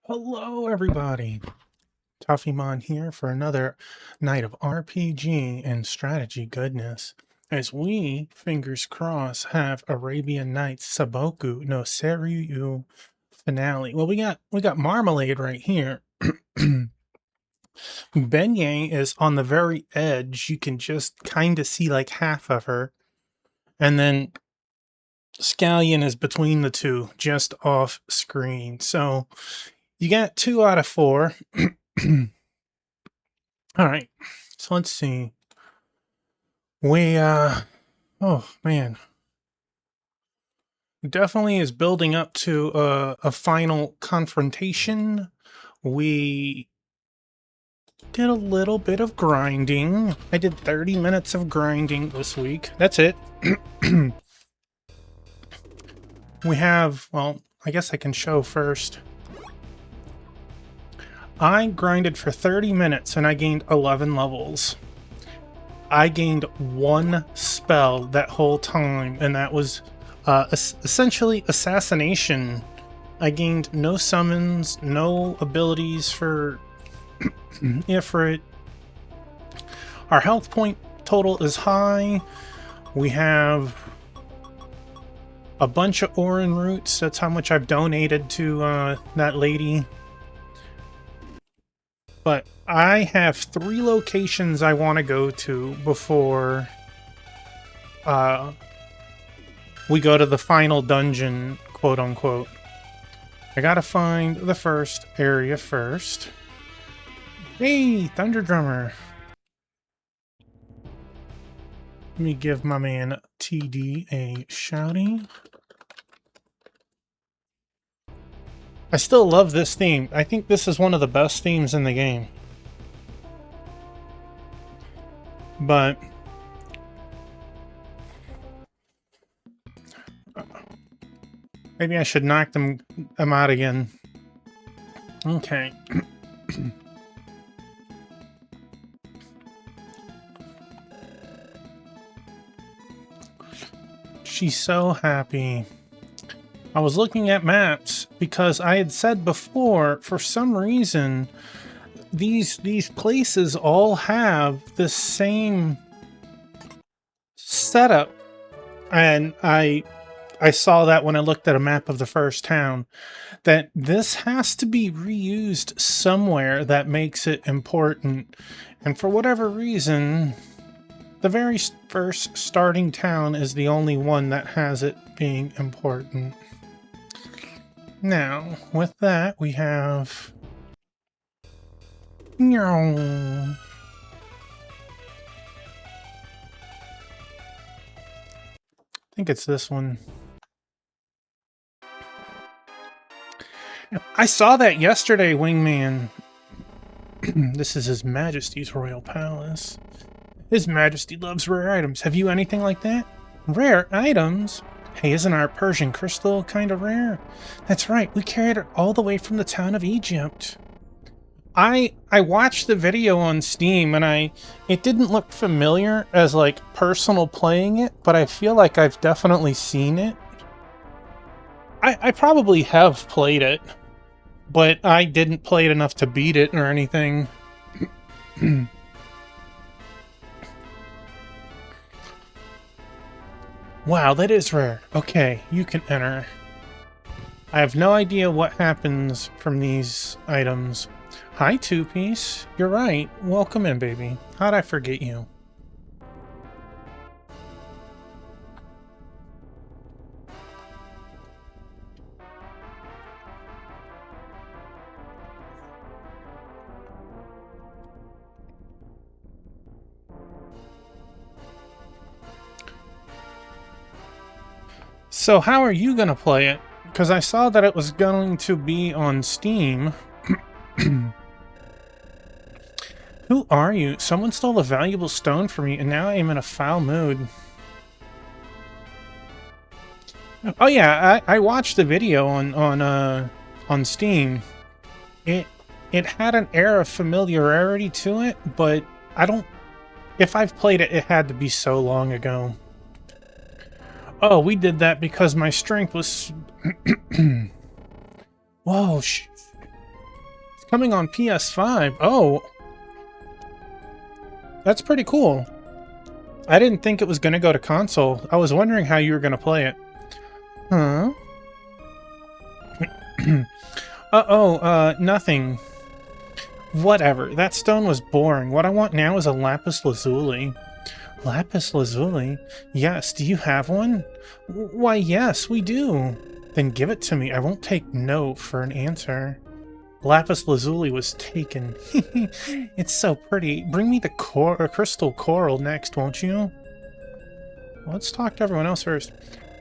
Hello, everybody. Toffeemon here for another night of RPG and strategy goodness. As we, fingers crossed, have Arabian Nights Sabaku no Seirei-ou finale. Well, we got Marmalade right here. Beignet is on the very edge. You can just kind of see like half of her, and then Scallion is between the two, just off screen. So you got 2 out of 4. All right, so let's see. We, oh man, definitely is building up to a final confrontation. We did a little bit of grinding. I did 30 minutes of grinding this week. That's it. We have, well, I guess I can show first. I grinded for 30 minutes and I gained 11 levels. I gained 1 spell that whole time, and that was essentially assassination. I gained no summons, no abilities for Ifrit. Our health point total is high. We have a bunch of Orin roots. That's how much I've donated to that lady. But I have 3 locations I want to go to before we go to the final dungeon, quote unquote. I gotta find the first area first. Hey, Thunder Drummer. Let me give my man TD a shouting. I still love this theme. I think this is one of the best themes in the game. But maybe I should knock them out again. Okay. She's so happy. I was looking at maps because I had said before, for some reason, these places all have the same setup, and I saw that when I looked at a map of the first town, that this has to be reused somewhere that makes it important, and for whatever reason, the very first starting town is the only one that has it being important. Now, with that, we have... I think it's this one. I saw that yesterday, Wingman. This is His Majesty's Royal Palace. His Majesty loves rare items. Have you anything like that? Rare items? Hey, isn't our Persian crystal kind of rare? That's right, we carried it all the way from the town of Egypt. I watched the video on Steam, and it didn't look familiar as, like, personal playing it, but I feel like I've definitely seen it. I probably have played it, but I didn't play it enough to beat it or anything. Wow, that is rare. Okay, you can enter. I have no idea what happens from these items. Hi, Two-Piece. You're right. Welcome in, baby. How'd I forget you? So how are you gonna play it? Because I saw that it was going to be on Steam. Who are you? Someone stole a valuable stone from me, and now I am in a foul mood. Oh yeah, I watched the video on Steam. It had an air of familiarity to it, but I don't... If I've played it, it had to be so long ago. Oh, we did that because my strength was... Whoa, coming on PS5. Oh, that's pretty cool. I didn't think it was going to go to console. I was wondering how you were going to play it. Huh? Nothing. Whatever. That stone was boring. What I want now is a lapis lazuli. Lapis lazuli? Yes, do you have one? Why, yes, we do. Then give it to me. I won't take no for an answer. Lapis lazuli was taken. It's so pretty. Bring me the crystal coral next, won't you? Let's talk to everyone else first.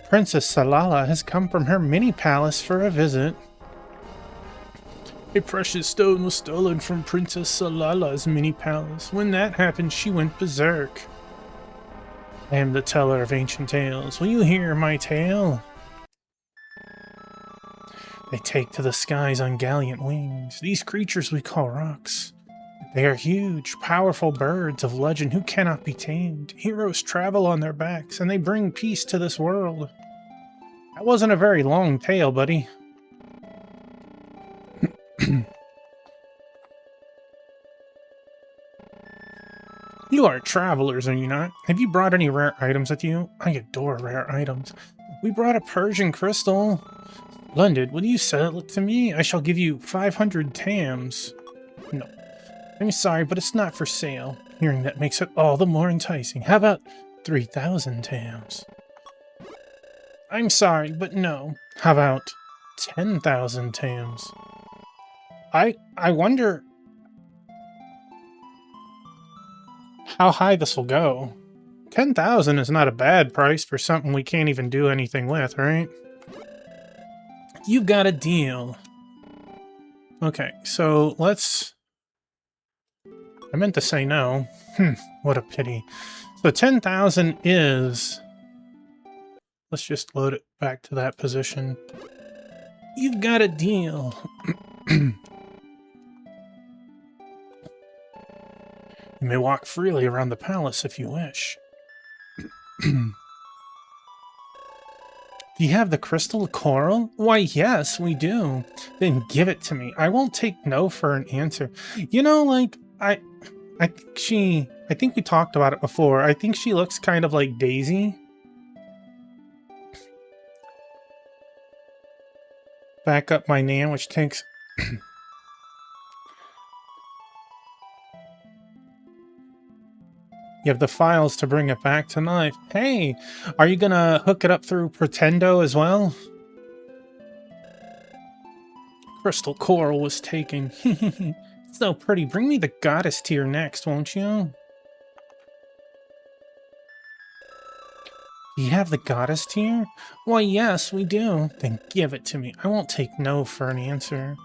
Princess Salala has come from her mini palace for a visit. A precious stone was stolen from Princess Salala's mini palace. When that happened, she went berserk. I am the teller of ancient tales. Will you hear my tale? They take to the skies on gallant wings. These creatures we call rocks. They are huge, powerful birds of legend who cannot be tamed. Heroes travel on their backs, and they bring peace to this world. That wasn't a very long tale, buddy. You are travelers, are you not? Have you brought any rare items with you? I adore rare items. We brought a Persian crystal. Splendid. Will you sell it to me? I shall give you 500 tams. No. I'm sorry, but it's not for sale. Hearing that makes it all the more enticing. How about 3,000 tams? I'm sorry, but no. How about 10,000 tams? I wonder how high this will go. 10,000 is not a bad price for something we can't even do anything with, right? You've got a deal. Okay, so let's... I meant to say no. What a pity. So 10,000 is... Let's just load it back to that position. You've got a deal. You may walk freely around the palace if you wish. Do you have the crystal coral? Why, yes, we do. Then give it to me. I won't take no for an answer. You know, like, I think we talked about it before. I think she looks kind of like Daisy. Back up my Nan, which takes... You have the files to bring it back to life. Hey, are you gonna hook it up through Pretendo as well? Crystal coral was taken. So pretty. Bring me the goddess tier next, won't you? Do you have the goddess tier? Why, yes, we do. Then give it to me. I won't take no for an answer.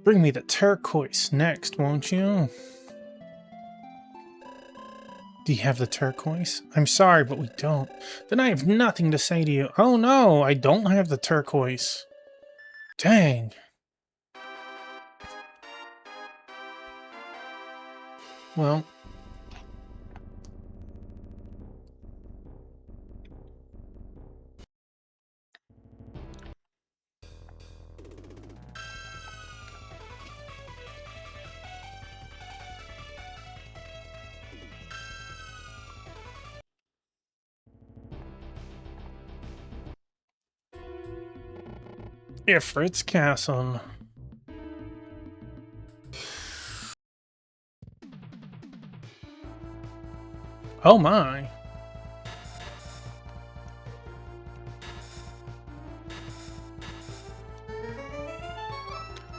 Bring me the turquoise next, won't you? Do you have the turquoise? I'm sorry, but we don't. Then I have nothing to say to you. Oh no, I don't have the turquoise. Dang. Well. Ifrit's Castle. Oh my.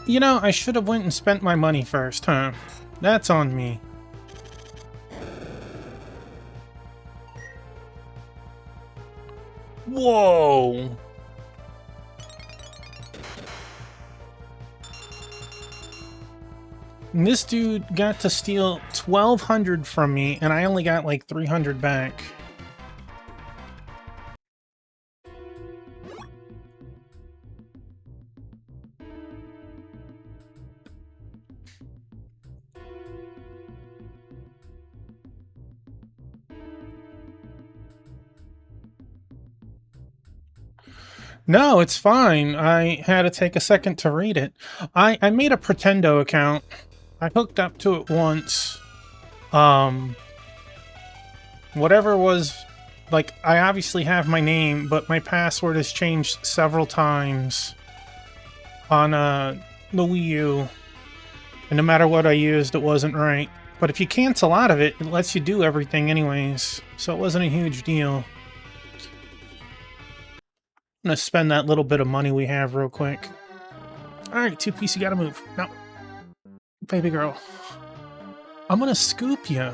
You know, I should have went and spent my money first, huh? That's on me. Whoa! And this dude got to steal 1,200 from me, and I only got like 300 back. No, it's fine. I had to take a second to read it. I made a Pretendo account. I hooked up to it once. Whatever was... Like, I obviously have my name, but my password has changed several times on the Wii U. And no matter what I used, it wasn't right. But if you cancel out of it, it lets you do everything anyways. So it wasn't a huge deal. I'm gonna spend that little bit of money we have real quick. Alright, two-piece, you gotta move. No. Baby girl. I'm gonna scoop you.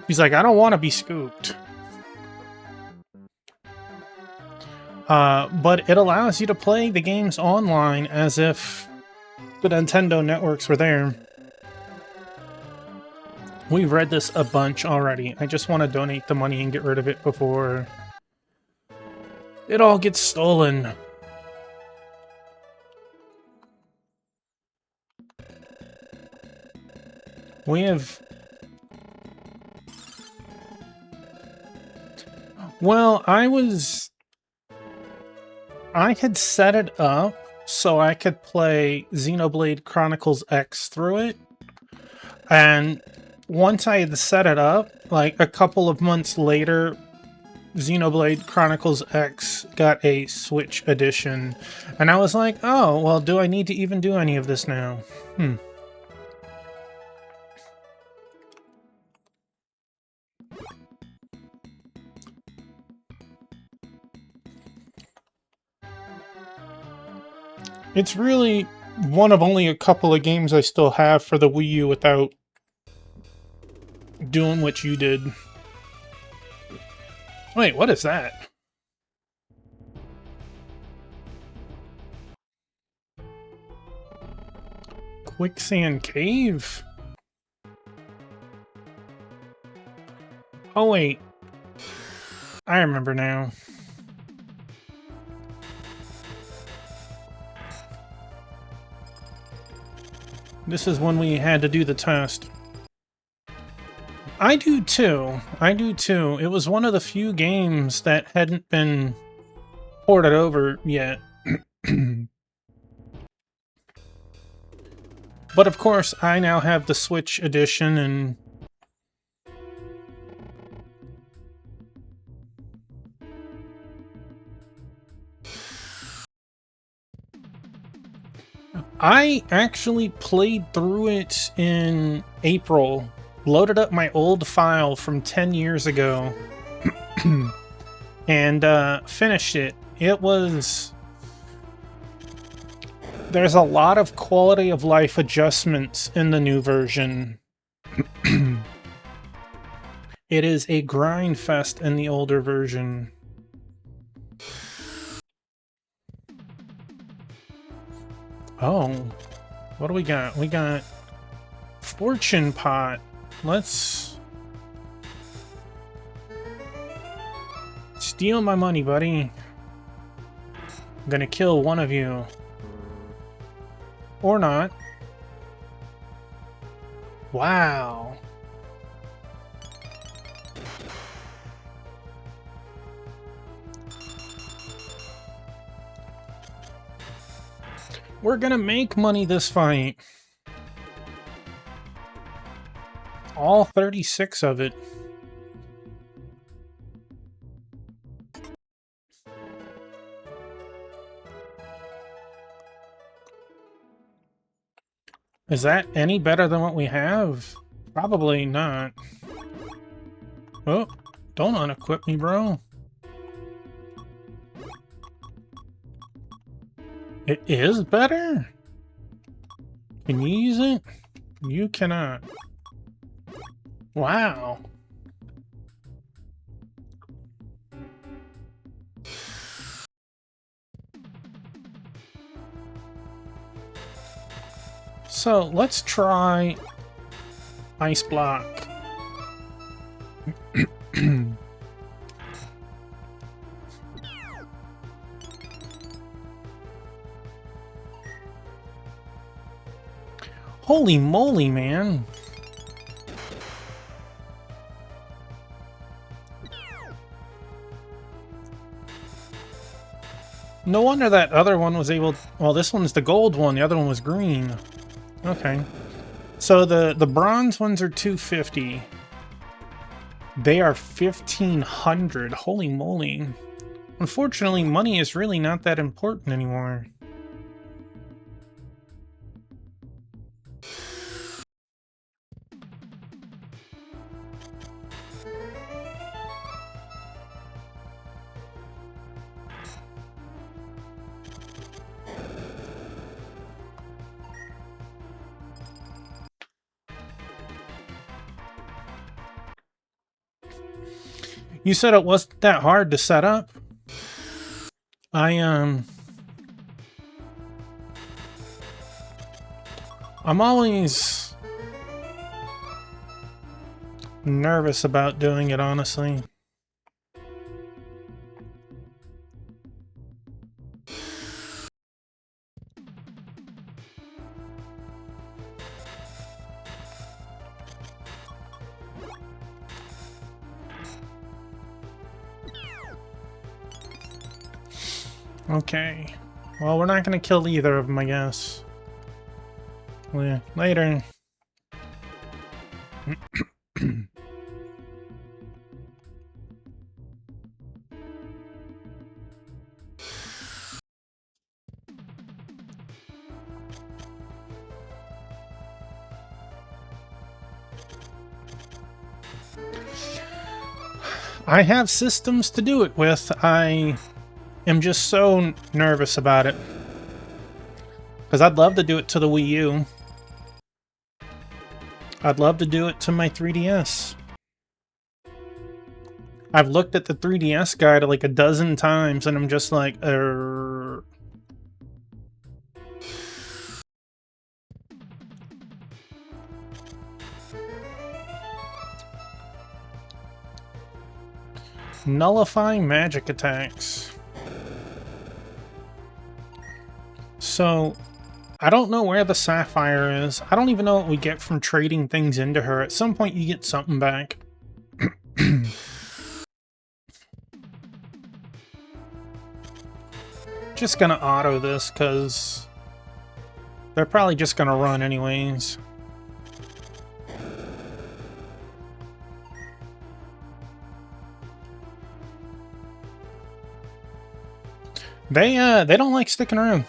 He's like, I don't want to be scooped. But it allows you to play the games online as if the Nintendo networks were there. We've read this a bunch already. I just want to donate the money and get rid of it before it all gets stolen. We have... Well, I had set it up so I could play Xenoblade Chronicles X through it. And once I had set it up, like a couple of months later, Xenoblade Chronicles X got a Switch edition. And I was like, oh, well, do I need to even do any of this now? It's really one of only a couple of games I still have for the Wii U without doing what you did. Wait, what is that? Quicksand Cave? Oh wait. I remember now. This is when we had to do the test. I do too. I do too. It was one of the few games that hadn't been ported over yet. But of course, I now have the Switch edition and... I actually played through it in April, loaded up my old file from 10 years ago, and finished it. It was... There's a lot of quality of life adjustments in the new version. It is a grind fest in the older version. Oh, what do we got? We got Fortune Pot. Let's steal my money, buddy. I'm gonna kill one of you. Or not. Wow. We're gonna make money this fight. All 36 of it. Is that any better than what we have? Probably not. Oh, don't unequip me, bro. It is better? Can you use it? You cannot. Wow. So let's try Ice Block. Holy moly, man. No wonder that other one was able... Well, this one's the gold one. The other one was green. Okay. So the bronze ones are 250. They are 1,500. Holy moly. Unfortunately, money is really not that important anymore. You said it wasn't that hard to set up? I'm always nervous about doing it, honestly. Okay. Well, we're not going to kill either of them, I guess. Yeah, later. I have systems to do it with. I am just so nervous about it. Because I'd love to do it to the Wii U. I'd love to do it to my 3DS. I've looked at the 3DS guide like a dozen times and I'm just like, Nullifying magic attacks. So, I don't know where the sapphire is. I don't even know what we get from trading things into her. At some point you get something back. Just gonna auto this, because they're probably just gonna run anyways. They don't like sticking around.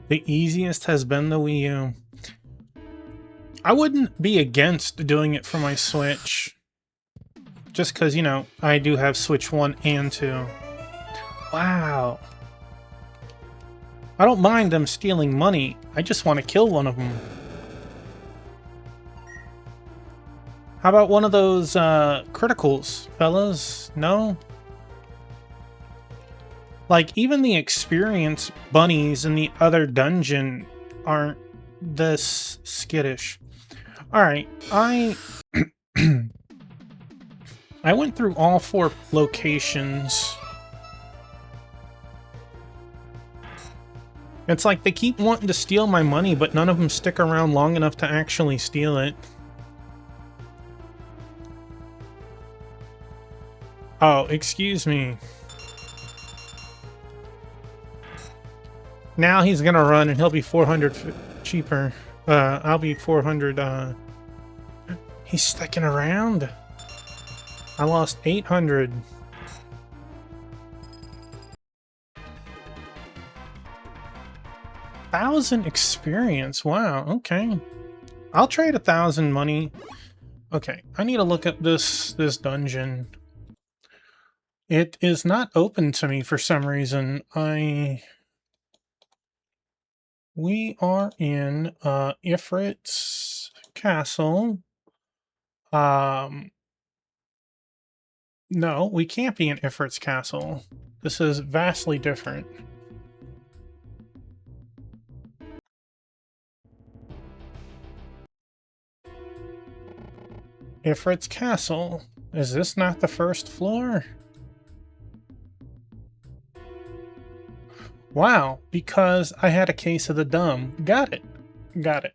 The easiest has been the Wii U. I wouldn't be against doing it for my Switch. Just because, you know, I do have Switch 1 and 2. Wow. I don't mind them stealing money. I just want to kill one of them. How about one of those criticals, fellas? No? Like, even the experience bunnies in the other dungeon aren't this skittish. Alright, I went through all 4 locations. It's like they keep wanting to steal my money, but none of them stick around long enough to actually steal it. Oh, excuse me. Now he's gonna run and he'll be 400 cheaper. I'll be 400, He's sticking around? I lost 800. $1,000 experience. Wow, okay. I'll trade 1,000 money. Okay, I need to look up this dungeon. It is not open to me for some reason. We are in Ifrit's castle. No, we can't be in Ifrit's castle. This is vastly different. Ifrit's castle. Is this not the first floor? Wow, because I had a case of the dumb. Got it. Got it.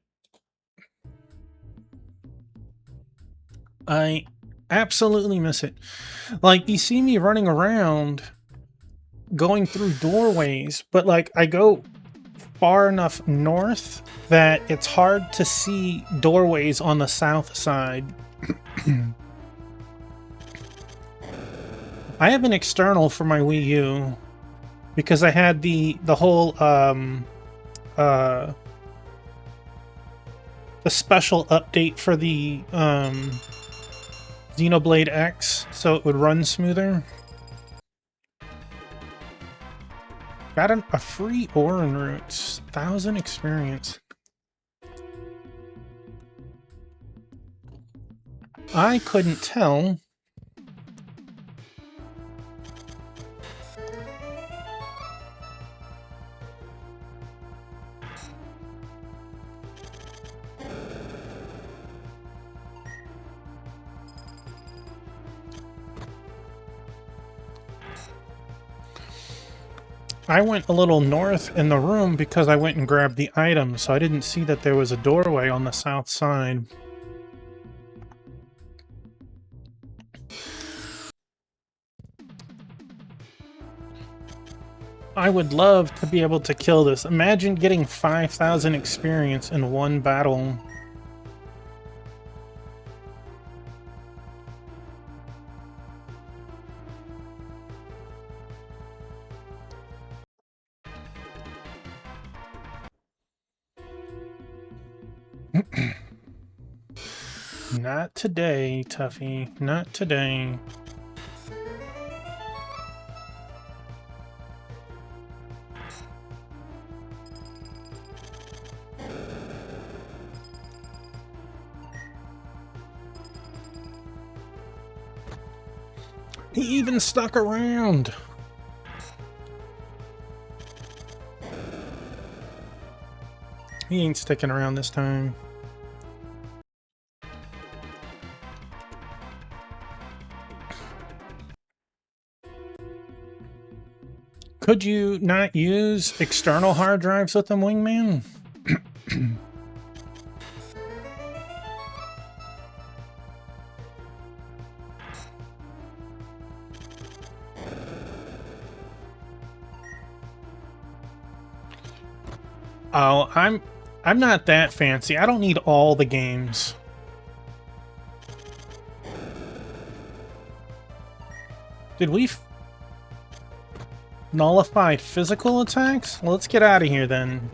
Absolutely miss it. Like, you see me running around, going through doorways, but like I go far enough north that it's hard to see doorways on the south side. I have an external for my Wii U because I had the whole uh the special update for the Xenoblade X so it would run smoother. Got a free Orin Roots, 1,000 experience. I couldn't tell. I went a little north in the room because I went and grabbed the item, so I didn't see that there was a doorway on the south side. I would love to be able to kill this. Imagine getting 5,000 experience in one battle. Not today, Tuffy. Not today. He even stuck around. He ain't sticking around this time. Could you not use external hard drives with them, Wingman? Oh, I'm not that fancy. I don't need all the games. Did we nullify physical attacks? Well, let's get out of here then.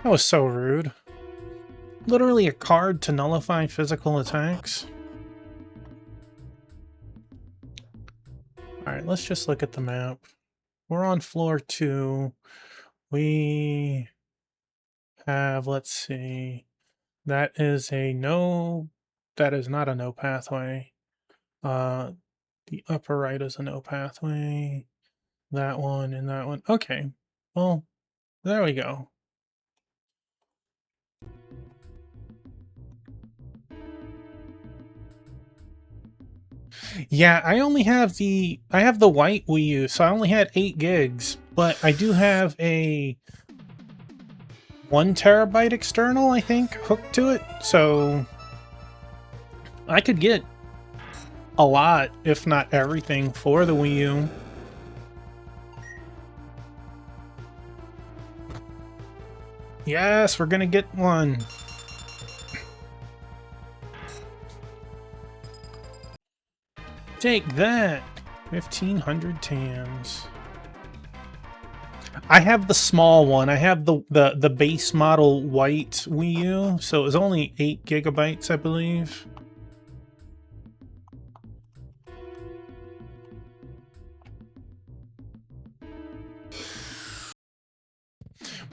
That was so rude. Literally a card to nullify physical attacks. Alright, let's just look at the map. We're on floor 2. We have, let's see, that is a no, that is not a no pathway. The upper right is a no pathway. That one and that one. Okay, well, there we go. Yeah, I only have the white Wii U, so I only had 8 gigs, but I do have a 1 terabyte external, I think, hooked to it, so I could get a lot, if not everything, for the Wii U. Yes, we're gonna get one. Take that! 1,500 TAMs. I have the small one. I have the base model white Wii U, so it was only 8 gigabytes, I believe.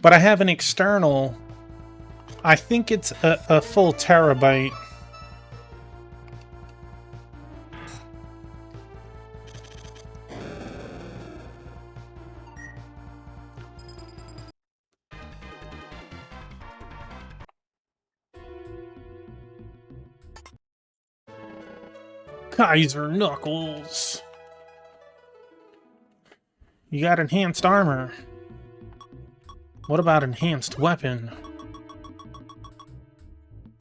But I have an external. I think it's a full terabyte. Kaiser Knuckles. You got enhanced armor. What about enhanced weapon?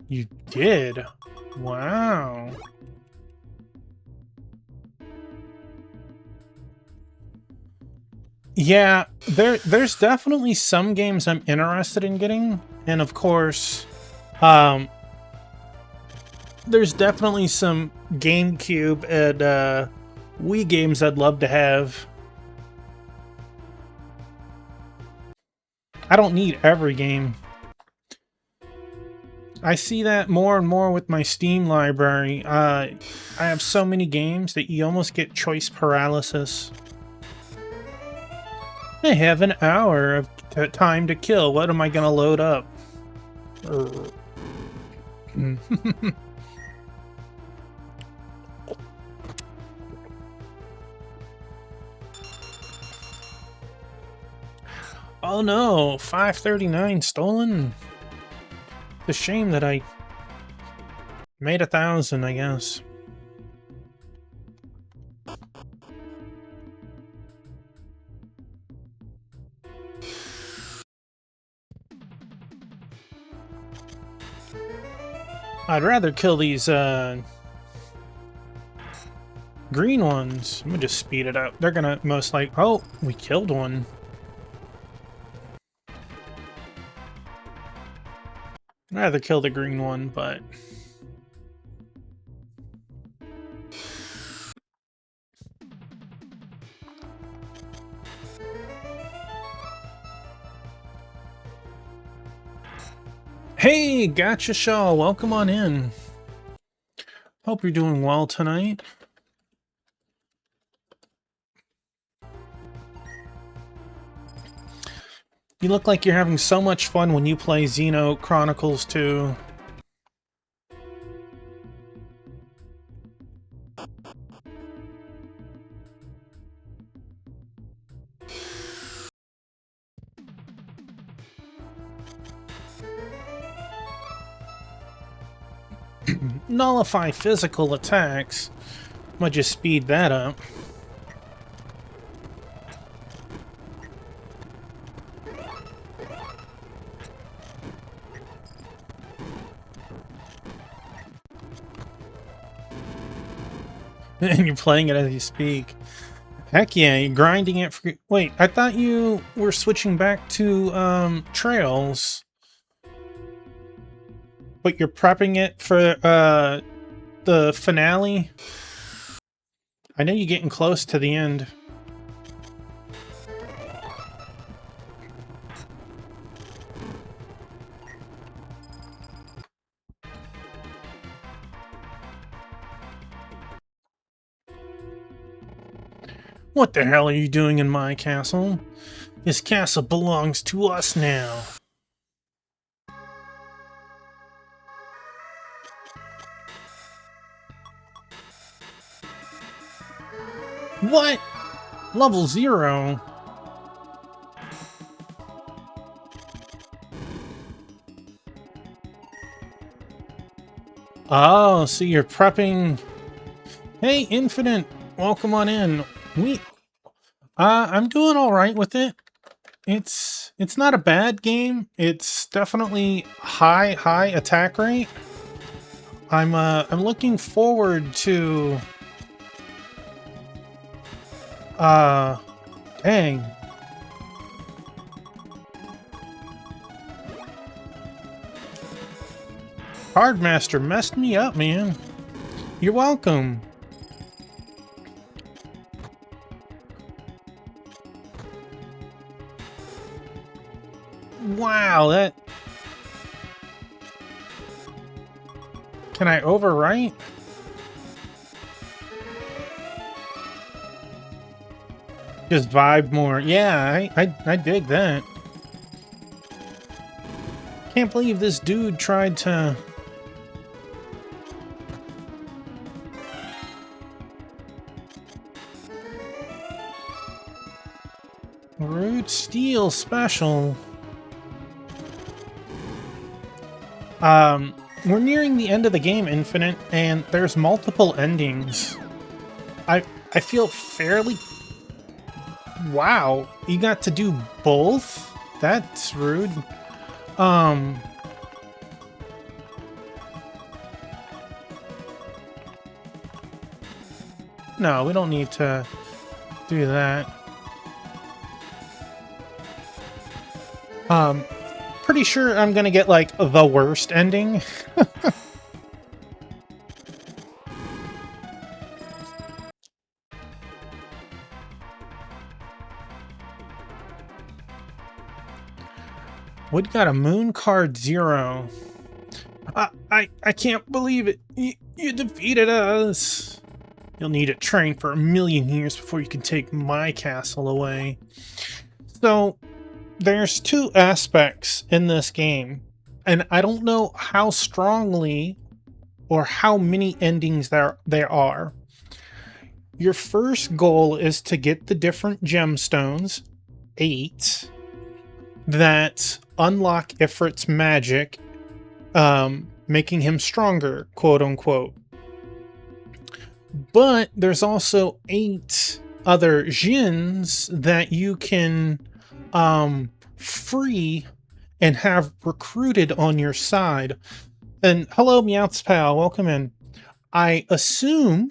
You did? Wow. Yeah, there's definitely some games I'm interested in getting, and of course, there's definitely some GameCube and Wii games I'd love to have. I don't need every game. I see that more and more with my Steam library. I have so many games that you almost get choice paralysis. I have an hour of time to kill. What am I gonna load up? Oh no, 539 stolen. It's a shame that I made 1,000, I guess. I'd rather kill these green ones. I'm gonna just speed it up. They're gonna most like, oh, we killed one. I'd rather kill the green one, but hey, Gotcha Shaw, welcome on in. Hope you're doing well tonight. You look like you're having so much fun when you play Xeno Chronicles 2. Nullify physical attacks. Might just speed that up. And you're playing it as you speak. Heck yeah, you're grinding it for... Wait, I thought you were switching back to Trails. But you're prepping it for the finale? I know you're getting close to the end. What the hell are you doing in my castle? This castle belongs to us now. What? Level 0? Oh, so you're prepping... Hey, Infinite! Welcome on in. I'm doing alright with it. It's not a bad game. It's definitely high attack rate. I'm looking forward to... dang. Cardmaster messed me up, man. You're welcome. Wow, that... Can I overwrite? Just vibe more. Yeah, I dig that. Can't believe this dude tried to... Root Steel Special. We're nearing the end of the game, Infinite, and there's multiple endings. I feel fairly... Wow, you got to do both? That's rude. No, we don't need to do that. Pretty sure I'm gonna get, like, the worst ending. We got a moon card 0. I can't believe it. You defeated us. You'll need to train for 1,000,000 years before you can take my castle away. So, there's two aspects in this game, and I don't know how strongly or how many endings there are. Your first goal is to get the different gemstones, 8, that unlock Ifrit's magic, making him stronger, quote unquote. But there's also 8 other Djinns that you can free and have recruited on your side. And hello, Meowth's pal, welcome in. I assume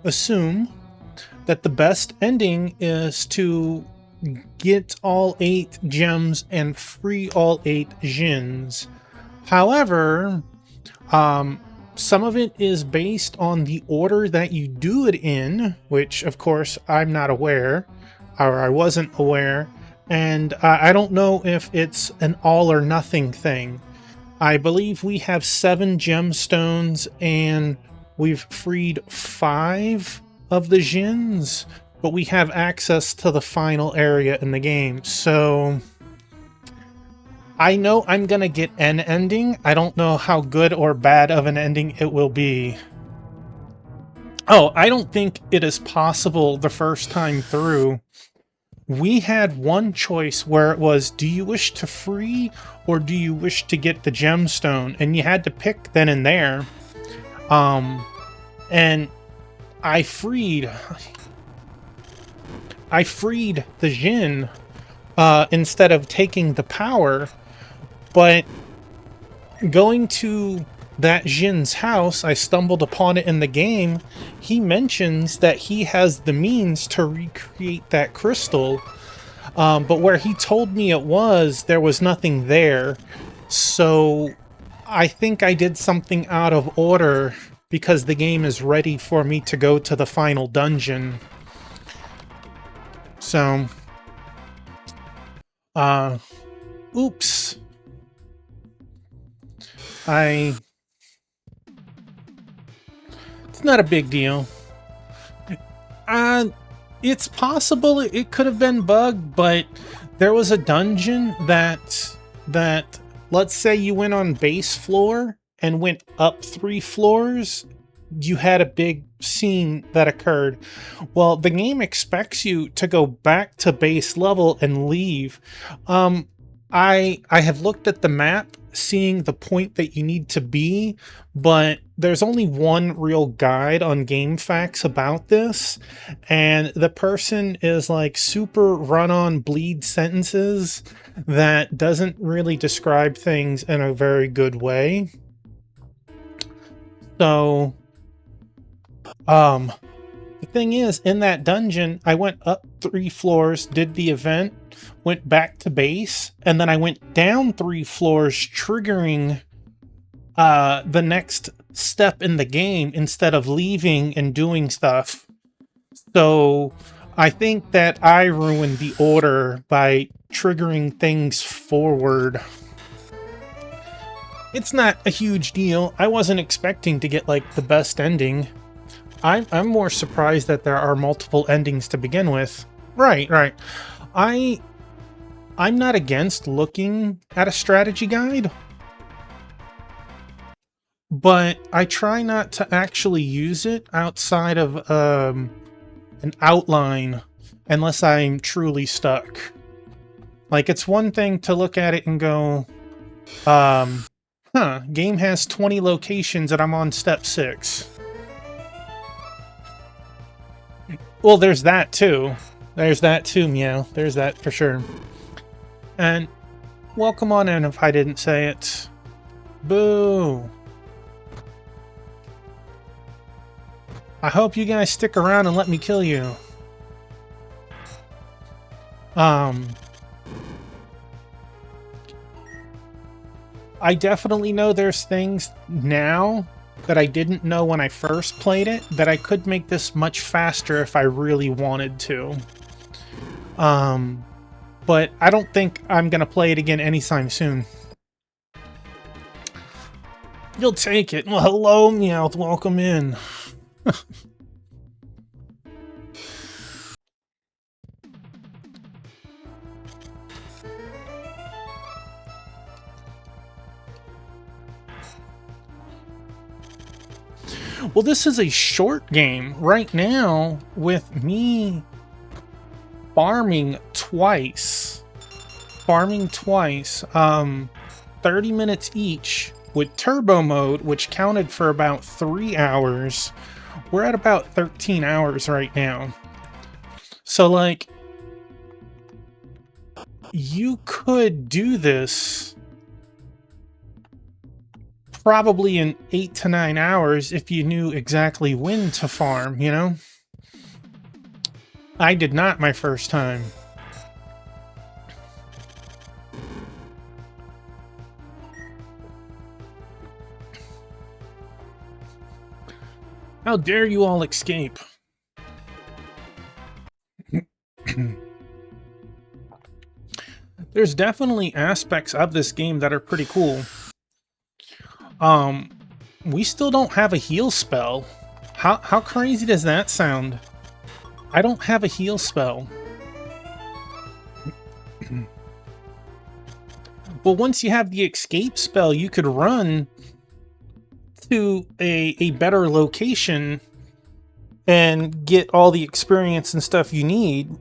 that the best ending is to get all 8 gems and free all 8 Djinns. However, some of it is based on the order that you do it in, which of course I'm not aware, or I wasn't aware, and I don't know if it's an all or nothing thing. I believe we have 7 gemstones and we've freed 5 of the Djinns, but we have access to the final area in the game, so I know I'm gonna get an ending. I don't know how good or bad of an ending it will be. Oh, I don't think it is possible the first time through. We had one choice where it was, do you wish to free or do you wish to get the gemstone? And you had to pick then and there. And I freed the Djinn instead of taking the power. But going to that Djinn's house, I stumbled upon it in the game. He mentions that he has the means to recreate that crystal. But where he told me it was, there was nothing there. So I think I did something out of order because the game is ready for me to go to the final dungeon. So, oops. It's not a big deal. It's possible it could have been bugged, but there was a dungeon that let's say you went on base floor and went up 3 floors, you had a big scene that occurred. Well, the game expects you to go back to base level and leave. I have looked at the map, seeing the point that you need to be, but there's only one real guide on GameFAQs about this, and the person is like super run-on bleed sentences that doesn't really describe things in a very good way. So, the thing is, in that dungeon, I went up 3 floors, did the event, went back to base, and then I went down 3 floors, triggering the next step in the game instead of leaving and doing stuff. So I think that I ruined the order by triggering things forward. It's not a huge deal. I wasn't expecting to get, like, the best ending. I'm more surprised that there are multiple endings to begin with. Right. I'm not against looking at a strategy guide, but I try not to actually use it outside of an outline unless I'm truly stuck. Like, it's one thing to look at it and go, game has 20 locations and I'm on step 6. Well, there's that too. There's that too, Meow. There's that for sure. And welcome on in if I didn't say it. Boo! I hope you guys stick around and let me kill you. I definitely know there's things now that I didn't know when I first played it, that I could make this much faster if I really wanted to. But I don't think I'm gonna play it again anytime soon. You'll take it. Well, hello, Meowth. Welcome in. Well, this is a short game right now with me farming twice. 30 minutes each with turbo mode, which counted for about 3 hours. We're at about 13 hours right now. So, like, you could do this probably in 8 to 9 hours if you knew exactly when to farm, you know? I did not my first time. How dare you all escape? There's definitely aspects of this game that are pretty cool. We still don't have a heal spell. How crazy does that sound? I don't have a heal spell. Well, once you have the escape spell, you could run to a better location and get all the experience and stuff you need.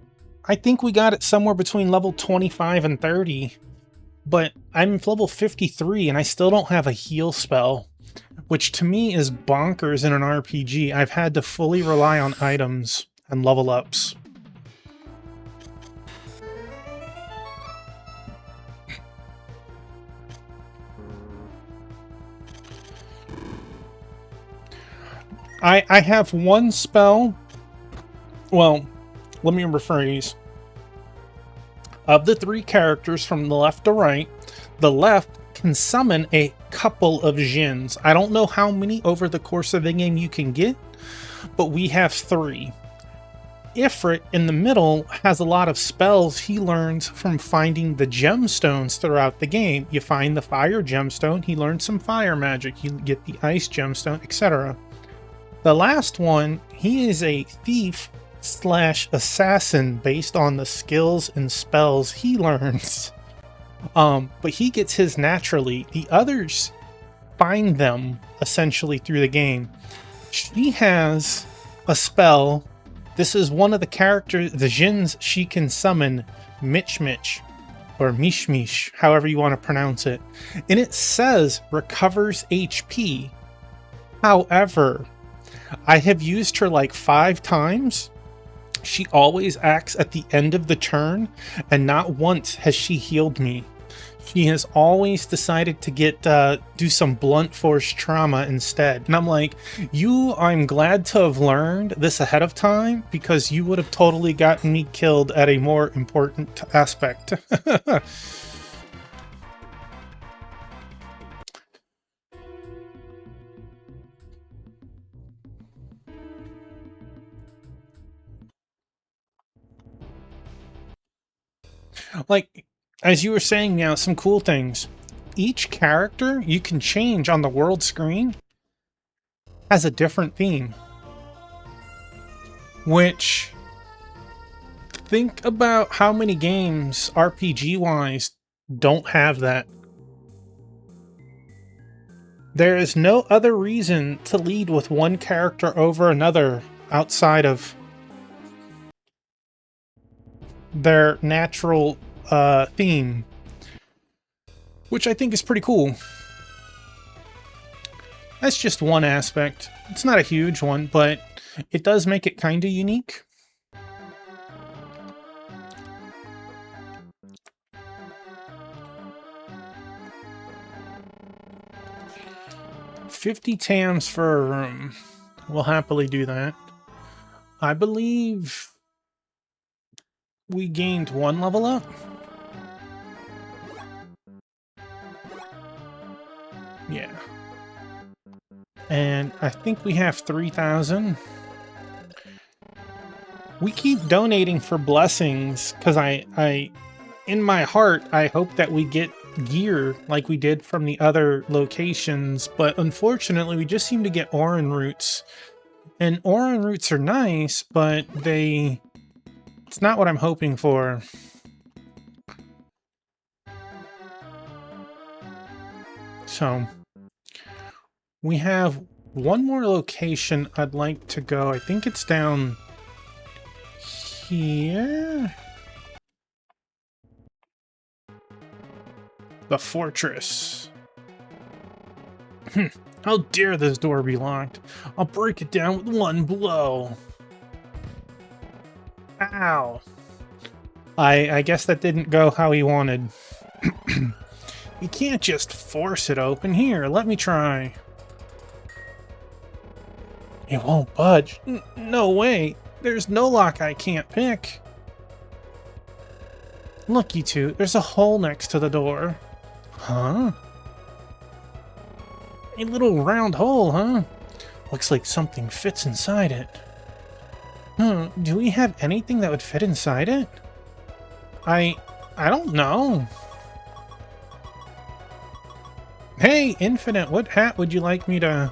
I think we got it somewhere between level 25 and 30, but I'm level 53 and I still don't have a heal spell, which to me is bonkers in an RPG. I've had to fully rely on items and level ups. I have one spell. Well, let me rephrase. Of the 3 characters from the left to right, the left can summon a couple of djinns. I don't know how many over the course of the game you can get, but we have 3. Ifrit in the middle has a lot of spells he learns from finding the gemstones throughout the game. You find the fire gemstone, he learns some fire magic, you get the ice gemstone, etc. The last one, he is a thief / assassin based on the skills and spells he learns. But he gets his naturally. The others find them essentially through the game. She has a spell. This is one of the characters, the djinns she can summon, Mitch Mitch, or Mish Mish, however you want to pronounce it. And it says recovers HP. However, I have used her like 5 times. She always acts at the end of the turn, and not once has she healed me. She has always decided to get do some blunt force trauma instead. And I'm like, I'm glad to have learned this ahead of time, because you would have totally gotten me killed at a more important aspect. Like, as you were saying now, some cool things. Each character you can change on the world screen has a different theme. Which, think about how many games, RPG-wise, don't have that. There is no other reason to lead with one character over another outside of their natural theme, which I think is pretty cool. That's just one aspect. It's not a huge one, but it does make it kind of unique. 50 tams for a room. We'll happily do that. I believe we gained 1 level up. Yeah. And I think we have 3,000. We keep donating for blessings, because I, in my heart, I hope that we get gear like we did from the other locations, but unfortunately we just seem to get Oran roots. And Oran roots are nice, but it's not what I'm hoping for. So, we have one more location I'd like to go. I think it's down here. The fortress. How dare this door be locked? I'll break it down with 1 blow. Ow. I guess that didn't go how he wanted. You can't just force it open. Here, let me try. It won't budge. No way. There's no lock I can't pick. Look, you two, there's a hole next to the door. Huh? A little round hole, huh? Looks like something fits inside it. Do we have anything that would fit inside it? I don't know. Hey, Infinite, what hat would you like me to...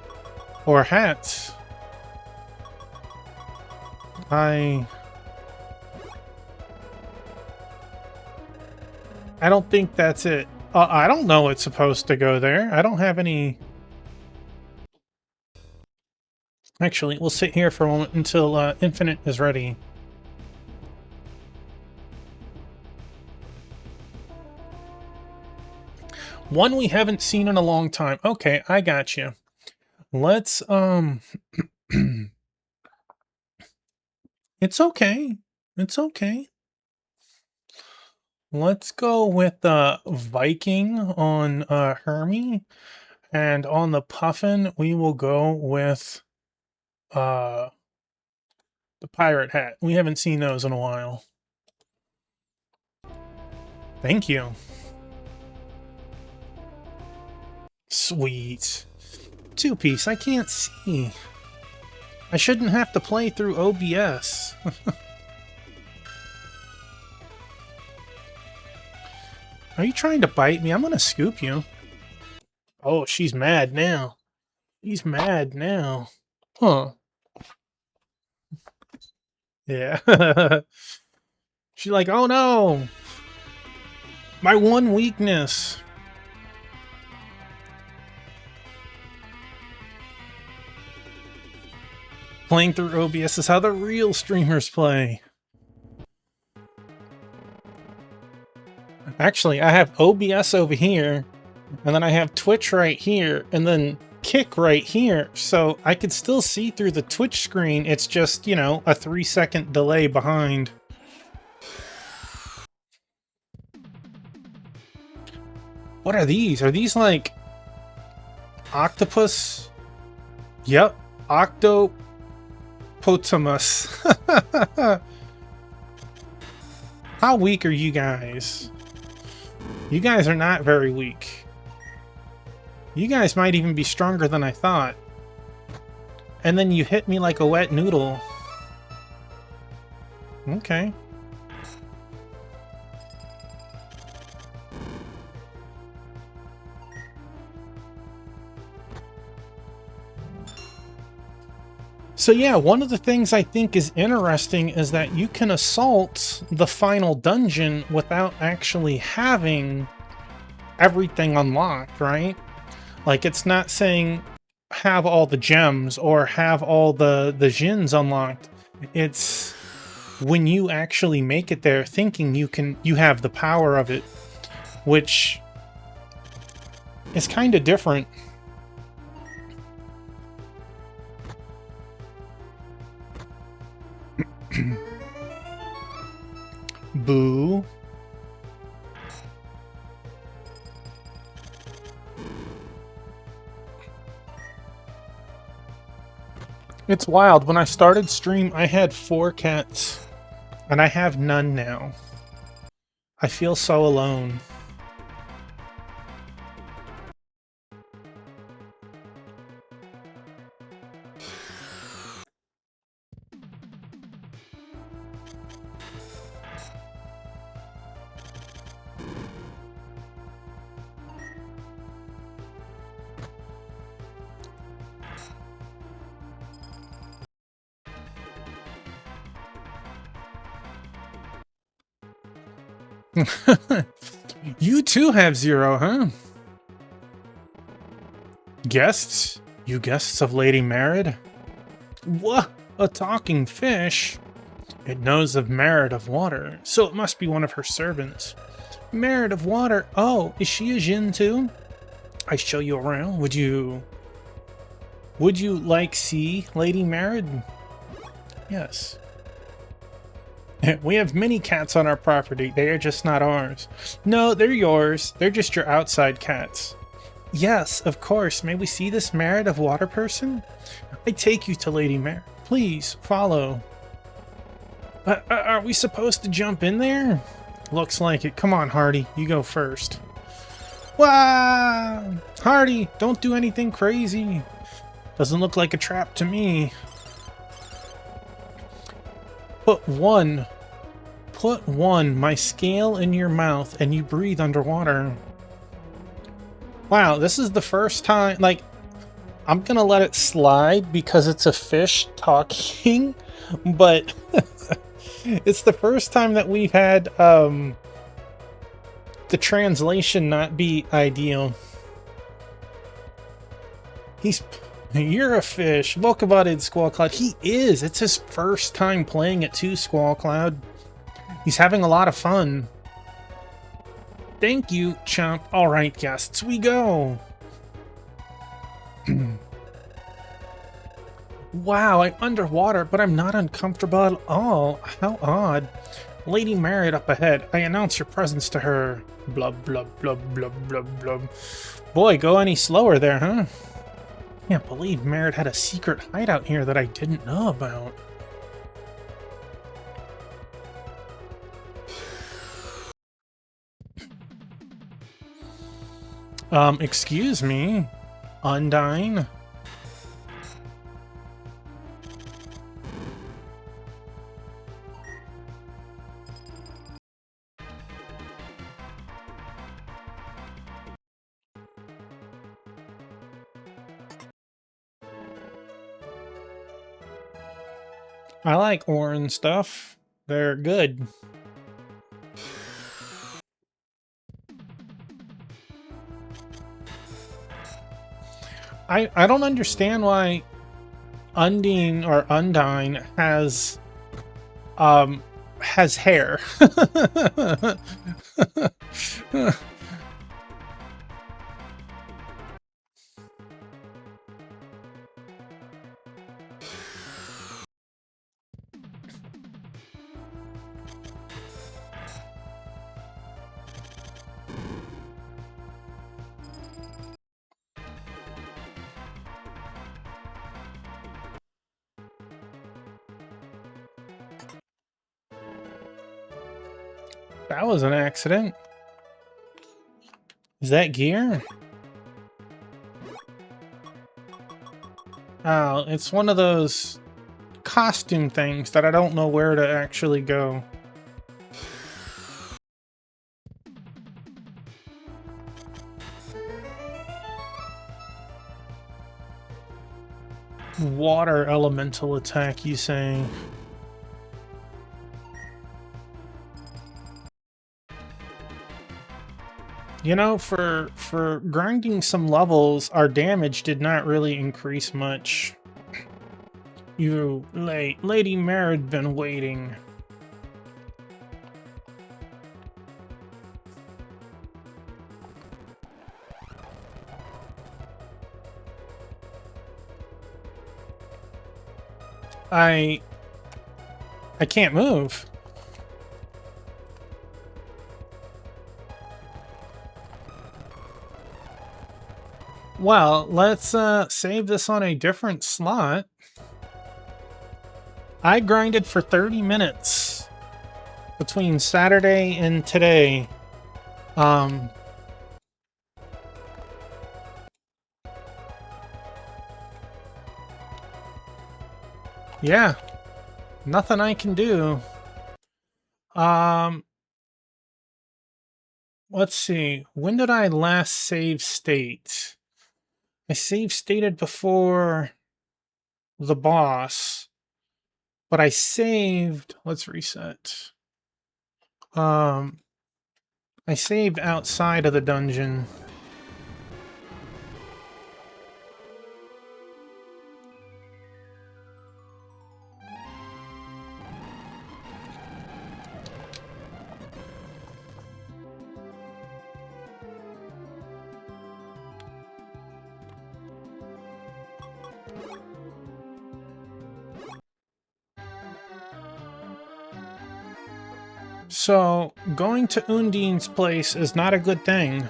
Or hats? I don't think that's it. I don't know what's supposed to go there. I don't have any... Actually, we'll sit here for a moment until Infinite is ready. One we haven't seen in a long time. Okay, I got you. Let's, It's okay. It's okay. Let's go with Viking on Hermie, and on the Puffin we will go with the pirate hat. We haven't seen those in a while. Thank you. Sweet. 2-piece, I can't see. I shouldn't have to play through OBS. Are you trying to bite me? I'm gonna scoop you. Oh, she's mad now. She's mad now. Huh. Yeah. She's like, oh no! My one weakness! Playing through OBS is how the real streamers play. Actually, I have OBS over here, and then I have Twitch right here, and then Kick right here, so I could still see through the Twitch screen. It's just, you know, a 3-second delay behind. What are these? Are these like octopus? Yep, Octopotamus. How weak are you guys? You guys are not very weak. You guys might even be stronger than I thought. And then you hit me like a wet noodle. Okay. So yeah, one of the things I think is interesting is that you can assault the final dungeon without actually having everything unlocked, right? Like, it's not saying have all the gems or have all the Djinns unlocked. It's when you actually make it there thinking you have the power of it, which is kind of different. Boo. It's wild. When I started stream, I had 4 cats, and I have none now. I feel so alone. You too have 0, huh? Guests? You guests of Lady Merid? What? A talking fish? It knows of Merid of Water, so it must be one of her servants. Merid of Water? Oh, is she a Jinn too? I show you around. Would you like see Lady Merid? Yes. We have many cats on our property. They are just not ours. No, they're yours. They're just your outside cats. Yes, of course. May we see this Merid of Water person? I take you to Lady Merid. Please, follow. Are we supposed to jump in there? Looks like it. Come on, Hardy. You go first. Wow! Hardy, don't do anything crazy. Doesn't look like a trap to me. Put one, my scale in your mouth, and you breathe underwater. Wow, this is the first time, like, I'm gonna let it slide because it's a fish talking, but it's the first time that we've had, the translation not be ideal. You're a fish. Welcome on in, Squall Cloud. He is. It's his first time playing it too, Squall Cloud. He's having a lot of fun. Thank you, Chomp. All right, guests, we go. Wow, I'm underwater, but I'm not uncomfortable at all. How odd. Lady Merid up ahead. I announce your presence to her. Blub, blub, blub, blub, blub, blub. Boy, go any slower there, huh? Can't believe Merid had a secret hideout here that I didn't know about. Excuse me? Undyne? I like orange stuff. They're good. I don't understand why Undine or Undyne has hair. That was an accident. Is that gear? Oh, it's one of those costume things that I don't know where to actually go. Water elemental attack, you say? You know, for grinding some levels, our damage did not really increase much. You Lady Merid been waiting. I can't move. Well, let's save this on a different slot. I grinded for 30 minutes between Saturday and today. Yeah, nothing I can do. Let's see. When did I last save state? I save stated before the boss, but I saved. Let's reset. I saved outside of the dungeon. So, going to Undine's place is not a good thing.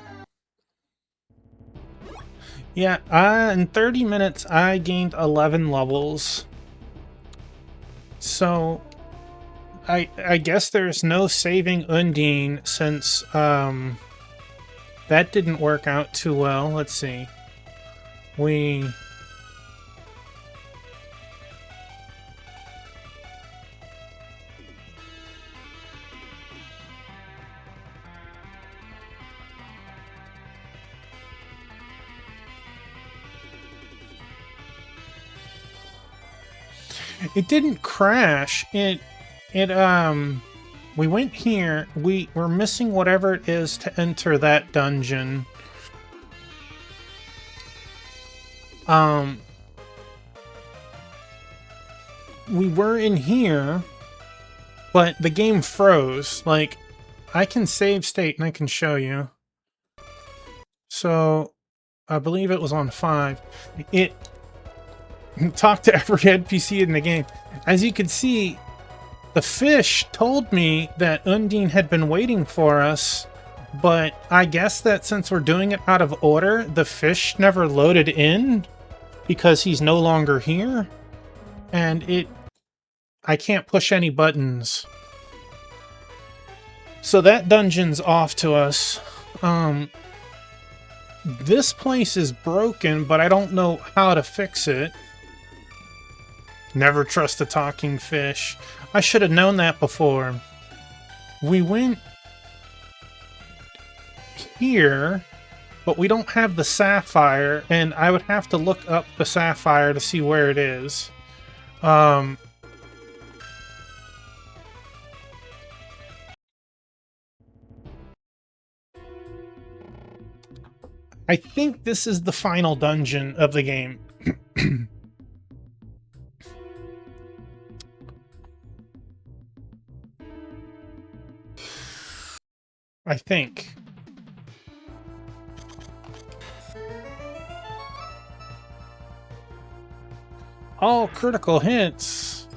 Yeah, in 30 minutes, I gained 11 levels. So, I guess there's no saving Undine since, that didn't work out too well. Let's see. It didn't crash. We went here. We're missing whatever it is to enter that dungeon. We were in here, but the game froze. Like, I can save state and I can show you. So, I believe it was on 5. It talked to every NPC in the game. As you can see, the fish told me that Undine had been waiting for us, but I guess that since we're doing it out of order, the fish never loaded in because he's no longer here. And I can't push any buttons. So that dungeon's off to us. This place is broken, but I don't know how to fix it. Never trust a talking fish. I should have known that before. We went here, but we don't have the sapphire, and I would have to look up the sapphire to see where it is. I think this is the final dungeon of the game. I think. All critical hits.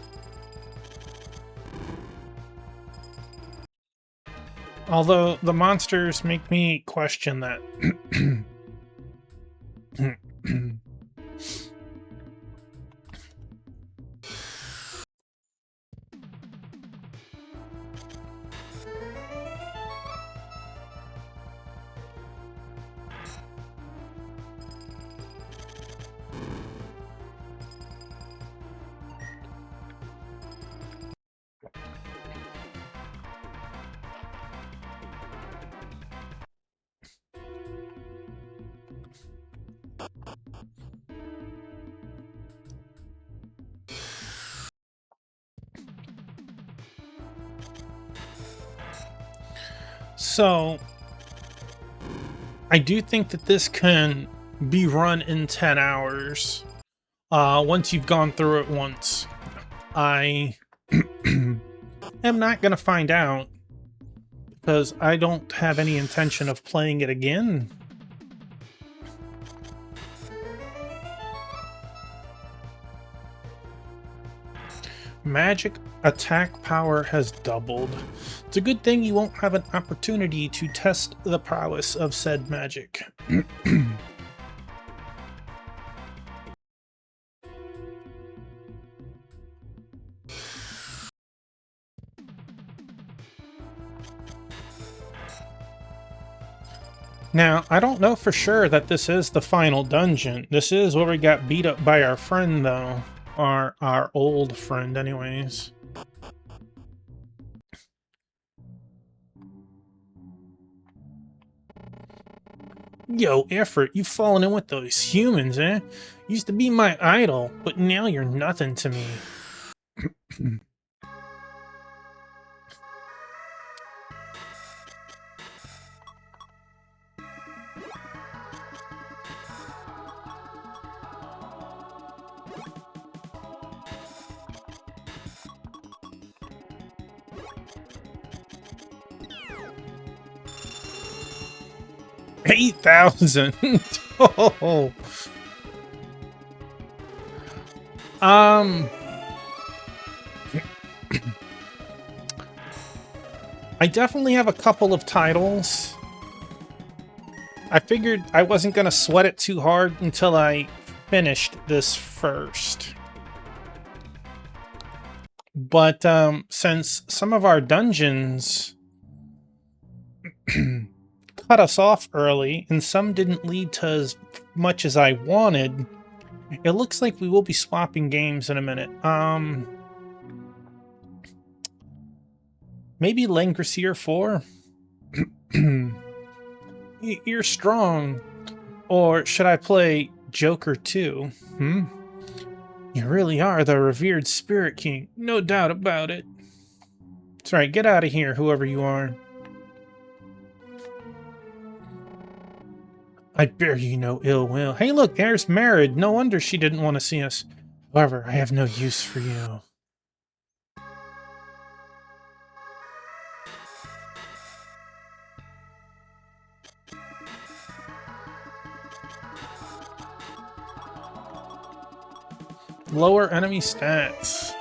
Although the monsters make me question that. So, I do think that this can be run in 10 hours. Once you've gone through it once. I am not going to find out, because I don't have any intention of playing it again. Magic attack power has doubled. It's a good thing you won't have an opportunity to test the prowess of said magic. Now, I don't know for sure that this is the final dungeon. This is where we got beat up by our friend, though. Our old friend, anyways. Yo, Effort, you've fallen in with those humans, eh? Used to be my idol, but now you're nothing to me. 8,000. Oh. I definitely have a couple of titles. I figured I wasn't gonna sweat it too hard until I finished this first. But since some of our dungeons cut us off early and some didn't lead to as much as I wanted, it looks like we will be swapping games in a minute. Maybe Langrisser 4? You're strong. Or should I play Joker 2? You really are the revered Spirit King, no doubt about it. That's right, get out of here, whoever you are. I bear you no ill will. Hey look, there's Merid. No wonder she didn't want to see us. However, I have no use for you. Lower enemy stats.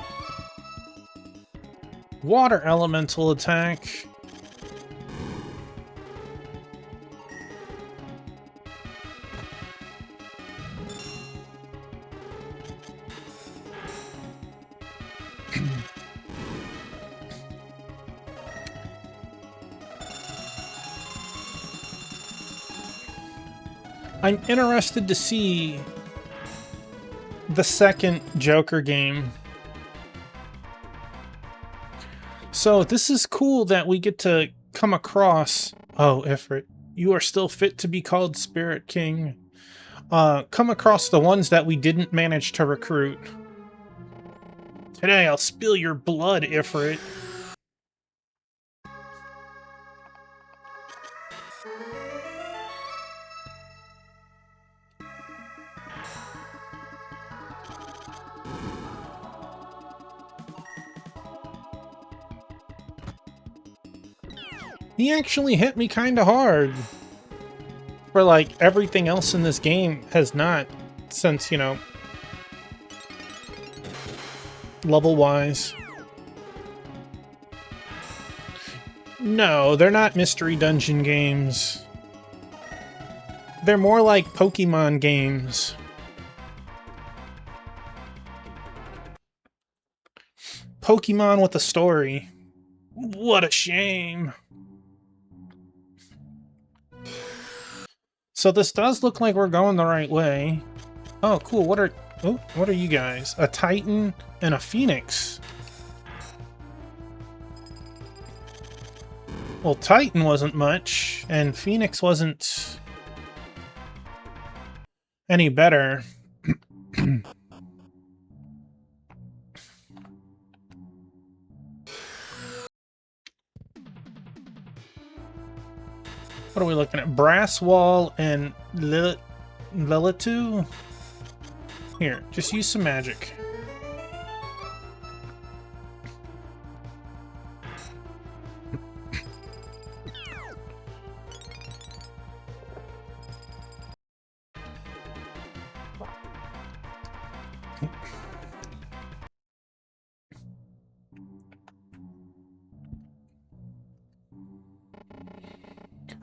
Water elemental attack. I'm interested to see the second Joker game. So this is cool that we get to come across... Oh, Ifrit, you are still fit to be called Spirit King. Come across the ones that we didn't manage to recruit. Today I'll spill your blood, Ifrit. He actually hit me kinda hard. For like everything else in this game has not, since, you know, level-wise. No, they're not mystery dungeon games. They're more like Pokemon games. Pokemon with a story. What a shame. So this does look like we're going the right way. Oh, cool. What are you guys? A Titan and a Phoenix. Well, Titan wasn't much, and Phoenix wasn't any better. What are we looking at? Brass Wall and Lilitu? Here, just use some magic.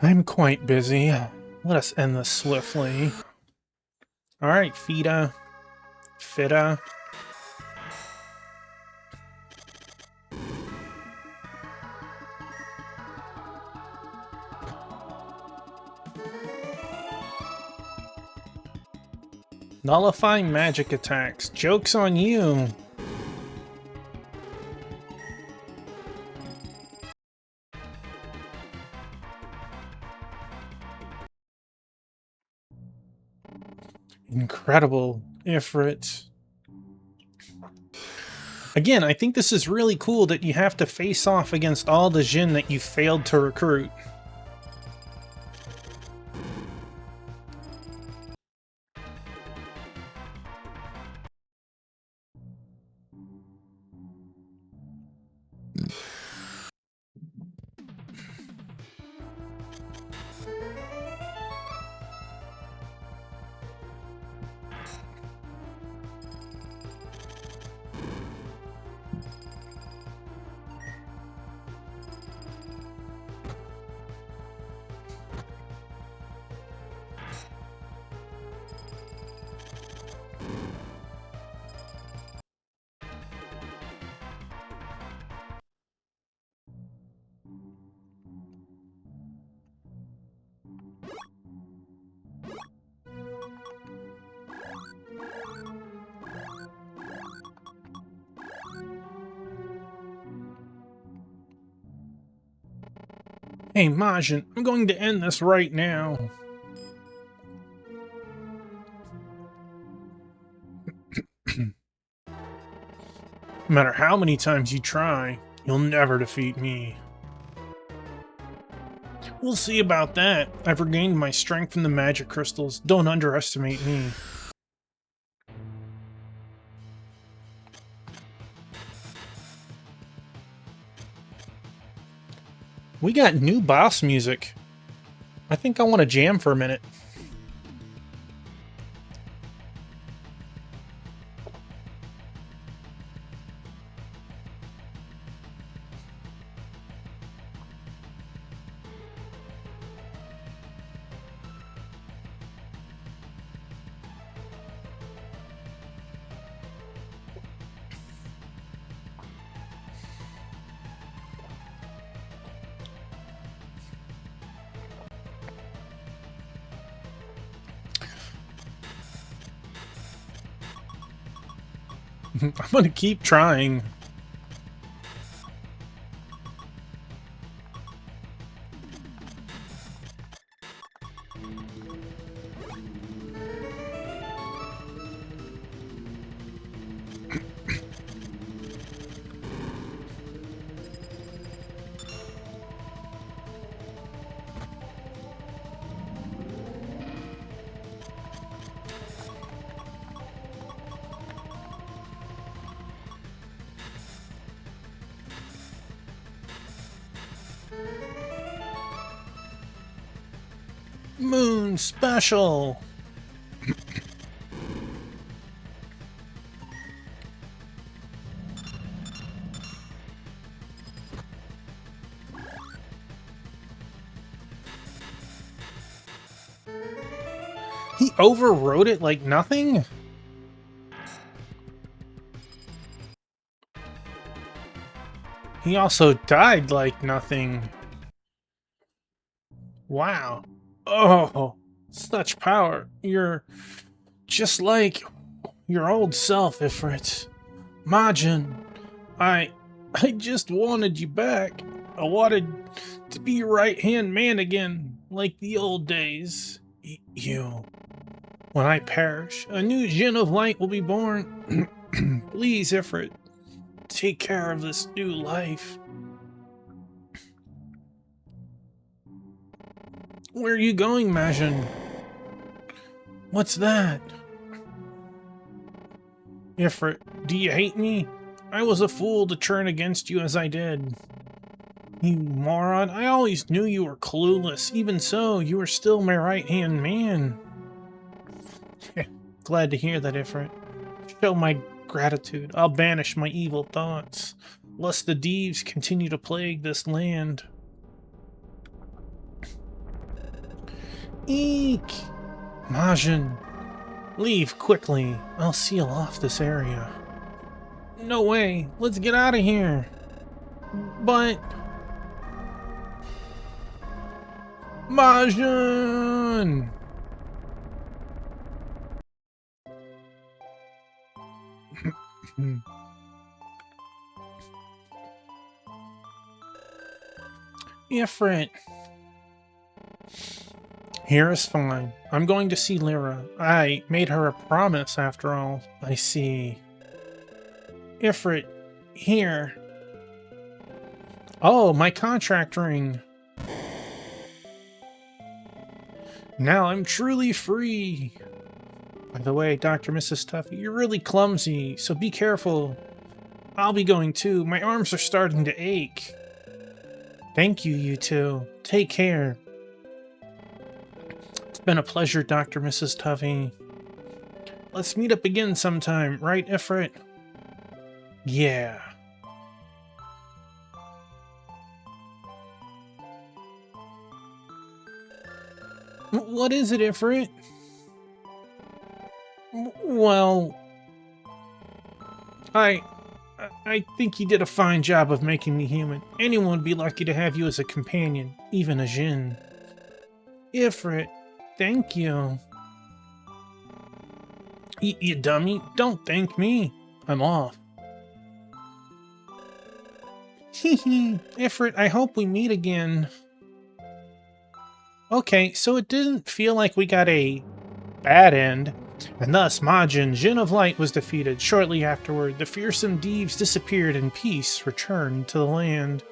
I'm quite busy. Let us end this swiftly. Alright, Fida. Fida. Nullify magic attacks. Joke's on you. Incredible, Ifrit. Again, I think this is really cool that you have to face off against all the Jin that you failed to recruit. Hey, Majin, I'm going to end this right now. No matter how many times you try, you'll never defeat me. We'll see about that. I've regained my strength from the magic crystals. Don't underestimate me. We got new boss music. I think I want to jam for a minute. I'm gonna keep trying. Moon Special! He overrode it like nothing? He also died like nothing. Wow. Oh, such power. You're just like your old self, Ifrit. Majin, I just wanted you back. I wanted to be your right-hand man again, like the old days. You. When I perish, a new Jin of Light will be born. Please, Ifrit, take care of this new life. Where are you going, Majin? What's that? Ifrit, do you hate me? I was a fool to turn against you as I did. You moron, I always knew you were clueless. Even so, you were still my right-hand man. Glad to hear that, Ifrit. Show my gratitude. I'll banish my evil thoughts, lest the Deeves continue to plague this land. Eek! Majin, leave quickly. I'll seal off this area. No way. Let's get out of here. But... Majin! Ifrit. Here is fine. I'm going to see Lyra. I made her a promise, after all. I see. Ifrit, here. Oh, my contract ring. Now I'm truly free. By the way, Dr. Mrs. Tuffy, you're really clumsy, so be careful. I'll be going too. My arms are starting to ache. Thank you, you two. Take care. It's been a pleasure, Dr. Mrs. Tuffy. Let's meet up again sometime, right, Ifrit? Yeah. What is it, Ifrit? Well, I think you did a fine job of making me human. Anyone would be lucky to have you as a companion, even a Jinn. Ifrit, thank you. You dummy, don't thank me. I'm off. Hehe, Ifrit, I hope we meet again. Okay, so it didn't feel like we got a bad end, and thus Majin, Jin of Light, was defeated. Shortly afterward, the fearsome Deeves disappeared and peace returned to the land.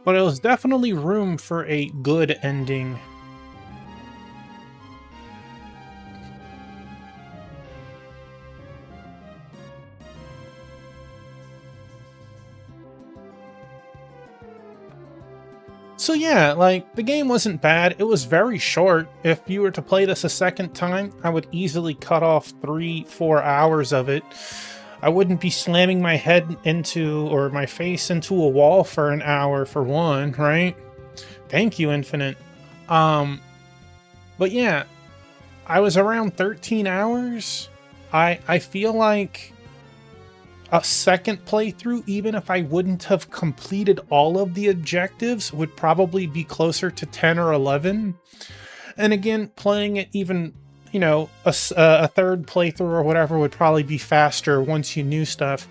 But there was definitely room for a good ending. So yeah, like, the game wasn't bad. It was very short. If you were to play this a second time, I would easily cut off 3-4 hours of it. I wouldn't be slamming my head into, or my face into a wall for an hour for one, right? Thank you, Infinite. But yeah, I was around 13 hours. I feel like a second playthrough, even if I wouldn't have completed all of the objectives, would probably be closer to 10 or 11. And again, playing it even, you know, a third playthrough or whatever would probably be faster once you knew stuff.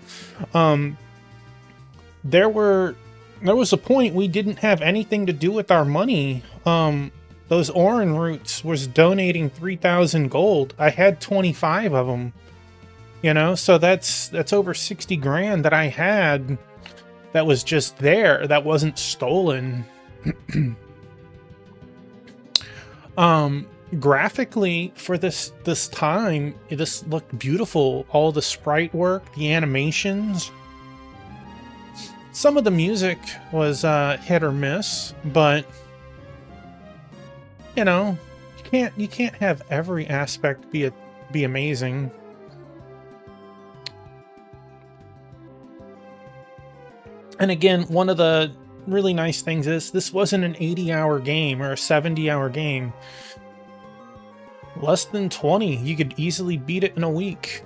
There was a point we didn't have anything to do with our money. Those Orin Roots was donating 3,000 gold. I had 25 of them. You know, so that's over 60 grand that I had that was just there, that wasn't stolen. Graphically, for this time, this looked beautiful. All the sprite work, the animations. Some of the music was hit or miss, but you know, you can't have every aspect be amazing. And again, one of the really nice things is this wasn't an 80-hour game or a 70-hour game. Less than 20. You could easily beat it in a week.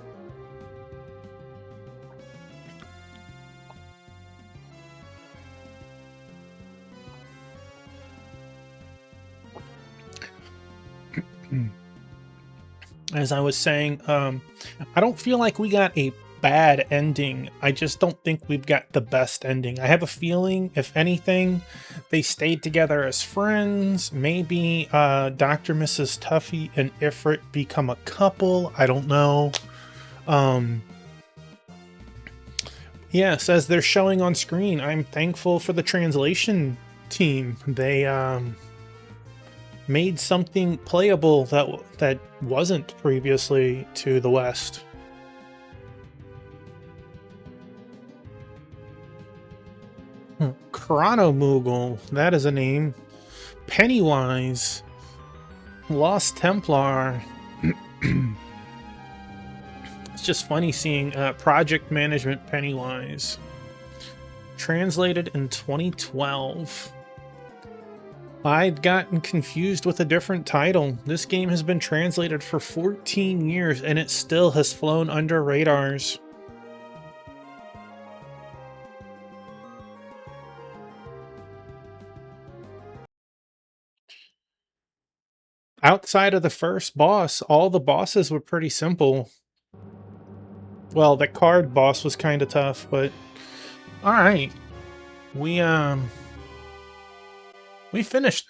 As I was saying, I don't feel like we got a bad ending. I just don't think we've got the best ending. I have a feeling, if anything, they stayed together as friends. Maybe Dr. Mrs. Tuffy and Ifrit become a couple. I don't know. Yes, as they're showing on screen, I'm thankful for the translation team. They made something playable that wasn't previously to the West. Chronomoogle, that is a name. Pennywise. Lost Templar. It's just funny seeing Project Management Pennywise. Translated in 2012. I'd gotten confused with a different title. This game has been translated for 14 years and it still has flown under radars. Outside of the first boss, all the bosses were pretty simple. Well, the card boss was kind of tough, but all right. We finished